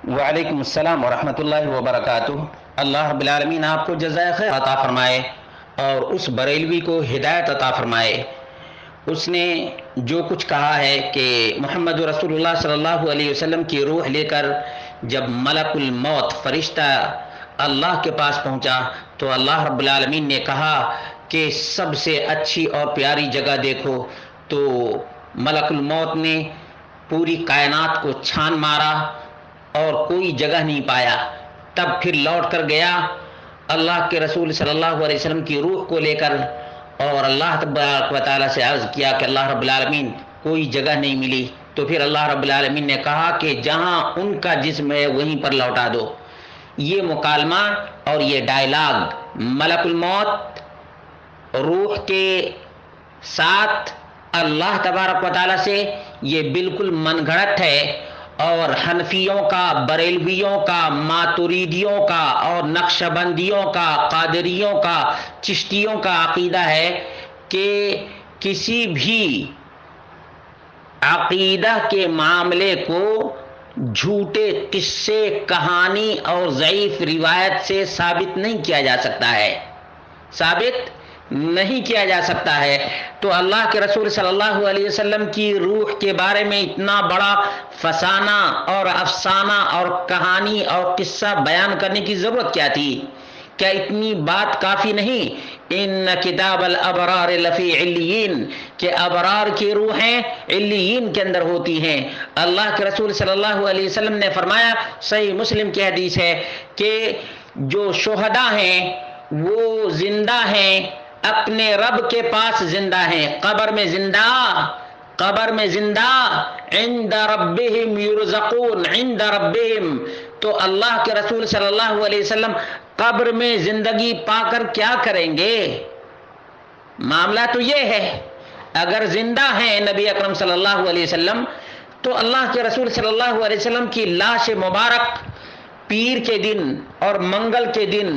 وعلیکم السلام ورحمۃ اللہ وبرکاتہ۔ اللہ رب العالمین آپ کو جزائے خیر عطا فرمائے اور اس بریلوی کو ہدایت عطا فرمائے۔ اس نے جو کچھ کہا ہے کہ محمد رسول اللہ صلی اللہ علیہ وسلم کی روح لے کر جب ملک الموت فرشتہ اللہ کے پاس پہنچا تو اللہ رب العالمین نے کہا کہ سب سے اچھی اور پیاری جگہ دیکھو، تو ملک الموت نے پوری کائنات کو چھان مارا اور کوئی جگہ نہیں پایا۔ تب پھر لوٹ کر گیا اللہ کے رسول صلی اللہ علیہ وسلم کی روح کو لے کر اور اللہ تبارک و تعالیٰ سے عرض کیا کہ اللہ رب العالمین کوئی جگہ نہیں ملی، تو پھر اللہ رب العالمین نے کہا کہ جہاں ان کا جسم ہے وہیں پر لوٹا دو۔ یہ مکالمہ اور یہ ڈائلاگ ملک الموت روح کے ساتھ اللہ تبارک و تعالیٰ سے یہ بالکل من گھڑت ہے، اور حنفیوں کا، بریلویوں کا، ماتریدیوں کا اور نقشبندیوں کا، قادریوں کا، چشتیوں کا عقیدہ ہے کہ کسی بھی عقیدہ کے معاملے کو جھوٹے قصے، کہانی اور ضعیف روایت سے ثابت نہیں کیا جا سکتا ہے، ثابت نہیں کیا جا سکتا ہے۔ تو اللہ کے رسول صلی اللہ علیہ وسلم کی روح کے بارے میں اتنا بڑا فسانہ اور افسانہ اور کہانی اور قصہ بیان کرنے کی ضرورت کیا تھی؟ کیا اتنی بات کافی نہیں؟ ان کتاب الابرار لفی علیین، کہ ابرار کی روحیں علیین کے اندر ہوتی ہیں۔ اللہ کے رسول صلی اللہ علیہ وسلم نے فرمایا، صحیح مسلم کی حدیث ہے، کہ جو شہداء ہیں وہ زندہ ہیں، اپنے رب کے پاس زندہ ہیں، قبر میں زندہ، قبر میں زندہ، عند ربہم یرزقون، عند ربہم۔ تو اللہ کے رسول صلی اللہ علیہ وسلم قبر میں زندگی پا کر کیا کریں گے؟ معاملہ تو یہ ہے، اگر زندہ ہیں نبی اکرم صلی اللہ علیہ وسلم تو اللہ کے رسول صلی اللہ علیہ وسلم کی لاش مبارک پیر کے دن اور منگل کے دن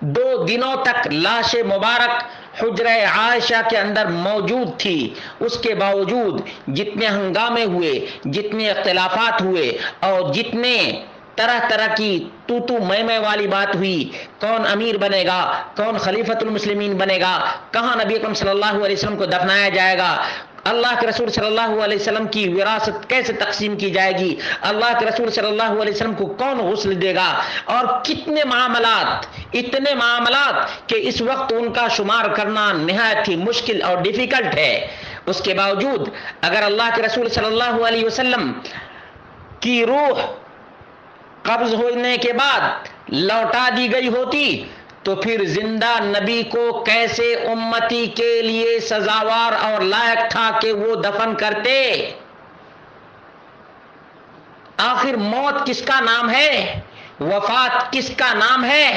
2 دنوں تک لاش مبارک حجرہ عائشہ کے اندر موجود تھی۔ اس کے باوجود جتنے ہنگامے ہوئے، جتنے اختلافات ہوئے اور جتنے طرح طرح کی تو میں والی بات ہوئی، کون امیر بنے گا، کون خلیفۃ المسلمین بنے گا، کہاں نبی اکرم صلی اللہ علیہ وسلم کو دفنایا جائے گا، اللہ کے رسول صلی اللہ علیہ وسلم کی وراثت کیسے تقسیم کی جائے گی، اللہ کے رسول صلی اللہ علیہ وسلم کو کون غسل دے گا، اور کتنے معاملات، اتنے معاملات کہ اس وقت ان کا شمار کرنا نہایت ہی مشکل اور ڈیفیکلٹ ہے۔ اس کے باوجود اگر اللہ کے رسول صلی اللہ علیہ وسلم کی روح قبض ہونے کے بعد لوٹا دی گئی ہوتی تو پھر زندہ نبی کو کیسے امتی کے لیے سزاوار اور لائق تھا کہ وہ دفن کرتے؟ آخر موت کس کا نام ہے؟ وفات کس کا نام ہے؟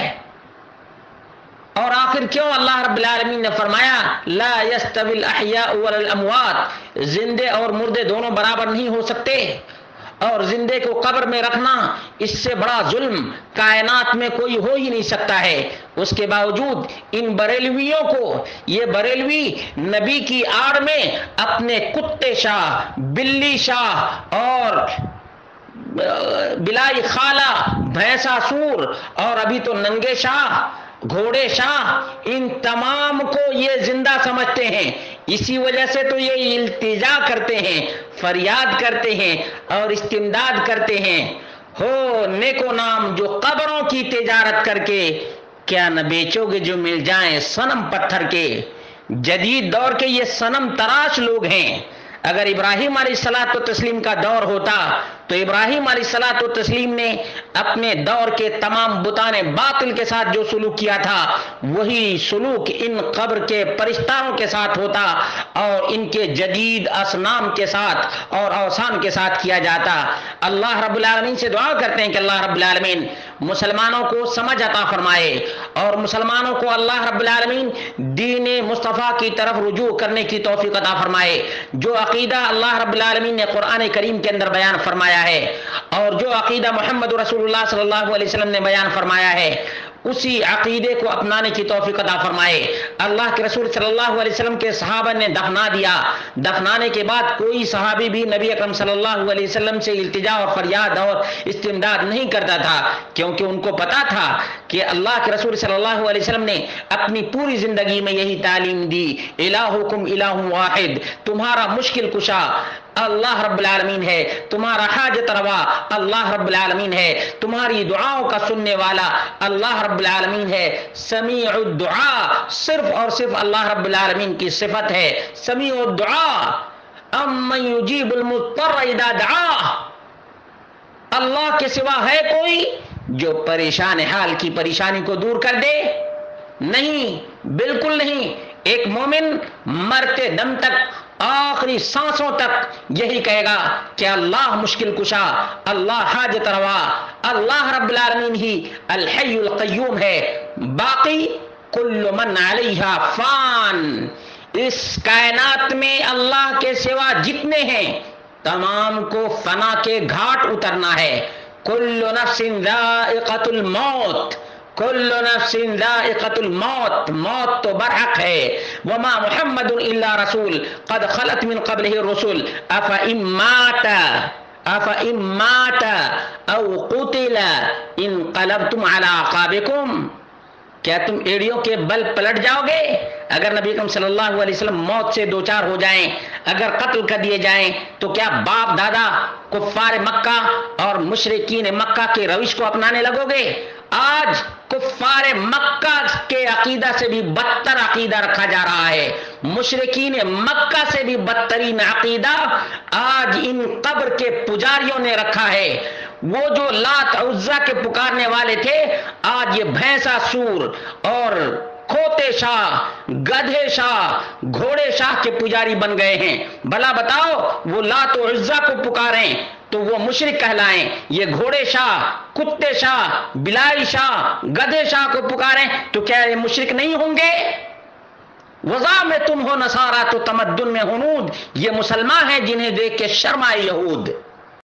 اور آخر کیوں اللہ رب العالمین نے فرمایا لا یستوی الاحیاء والاموات، زندے اور مردے دونوں برابر نہیں ہو سکتے، اور زندے کو قبر میں رکھنا اس سے بڑا ظلم کائنات میں کوئی ہو ہی نہیں سکتا ہے۔ اس کے باوجود ان بریلویوں کو، یہ بریلوی نبی کی آڑ میں اپنے کتے شاہ، بلی شاہ اور بلائی خالہ، بھینسا سور اور ابھی تو ننگے شاہ، گھوڑے شاہ، ان تمام کو یہ زندہ سمجھتے ہیں۔ اسی وجہ سے تو یہ التجا کرتے ہیں، فریاد کرتے ہیں اور استمداد کرتے ہیں، ہو نیکو نام جو قبروں کی تجارت کر کے کیا نہ بیچو گے جو مل جائیں صنم پتھر کے۔ جدید دور کے یہ صنم تراش لوگ ہیں۔ اگر ابراہیم علیہ الصلوۃ والتسلیم کا دور ہوتا تو ابراہیم علیہ الصلوۃ والتسلیم نے اپنے دور کے تمام بتان باطل کے ساتھ جو سلوک کیا تھا وہی سلوک ان قبر کے پرستاروں کے ساتھ ہوتا اور ان کے جدید اصنام کے ساتھ اور اوثان کے ساتھ کیا جاتا۔ اللہ رب العالمین سے دعا کرتے ہیں کہ اللہ رب العالمین مسلمانوں کو سمجھ عطا فرمائے اور مسلمانوں کو اللہ رب العالمین دین مصطفیٰ کی طرف رجوع کرنے کی توفیق عطا فرمائے۔ جو عقیدہ اللہ رب العالمین نے قرآن کریم کے اندر بیان فرمایا ہے اور جو عقیدہ محمد رسول اللہ صلی اللہ علیہ وسلم نے بیان فرمایا ہے اسی عقیدے کو اپنانے کی توفیق عطا فرمائے۔ اللہ کے رسول صلی اللہ علیہ وسلم کے صحابہ نے دفنا دیا، دفنانے کے بعد کوئی صحابی بھی نبی اکرم صلی اللہ علیہ وسلم سے التجا اور فریاد اور استمداد نہیں کرتا تھا، کیونکہ ان کو پتا تھا کہ اللہ کے رسول صلی اللہ علیہ وسلم نے اپنی پوری زندگی میں یہی تعلیم دی، الہکم الہ واحد، تمہارا مشکل کشا اللہ رب العالمین ہے، تمہارا حاجت روا اللہ رب العالمین ہے، تمہاری دعاؤں کا سننے والا اللہ رب العالمین ہے۔ سمیع الدعاء صرف اور صرف اللہ رب العالمین کی صفت ہے، سمیع الدعاء امن یجیب المضطر اذا دعاہ، اللہ کے سوا ہے کوئی جو پریشان حال کی پریشانی کو دور کر دے؟ نہیں، بالکل نہیں۔ ایک مومن مرتے دم تک، آخری سانسوں تک یہی کہے گا کہ اللہ مشکل کشا، اللہ حاجت روا، اللہ رب العالمین ہی الحی القیوم ہے، باقی کل من علیہا فان، اس کائنات میں اللہ کے سوا جتنے ہیں تمام کو فنا کے گھاٹ اترنا ہے۔ کل نفس ذائقۃ الموت، کل نفس ذائقۃ الموت، موت تو برحق ہے۔ وما محمد الا رسول قد خلت من قبلہ الرسل افإن مات او قتل انقلبتم علی اعقابکم، کیا تم ایڑیوں کے بل پلٹ جاؤ گے؟ اگر نبی اکرم صلی اللہ علیہ وسلم موت سے دوچار ہو جائیں، اگر قتل کر دیے جائیں، تو کیا باپ دادا کفار مکہ اور مشرکین مکہ کے روش کو اپنانے لگو گے؟ آج کفار مکہ کے عقیدہ سے بھی بدتر عقیدہ رکھا جا رہا ہے، مشرکین مکہ سے بھی بدترین عقیدہ آج ان قبر کے پجاریوں نے رکھا ہے۔ وہ جو لات عزا کے پکارنے والے تھے، آج یہ بھینسا سور اور کھوتے شاہ، گدھے شاہ، گھوڑے شاہ کے پجاری بن گئے ہیں۔ بھلا بتاؤ، وہ لات و عزا کو پکاریں تو وہ مشرک کہلائیں، یہ گھوڑے شاہ، کتے شاہ، بلائی شاہ، گدھے شاہ کو پکاریں تو کیا یہ مشرک نہیں ہوں گے؟ وضع میں تم ہو نصارہ تو تمدن میں ہنود، یہ مسلمان ہیں جنہیں دیکھ کے شرم آئے یہود۔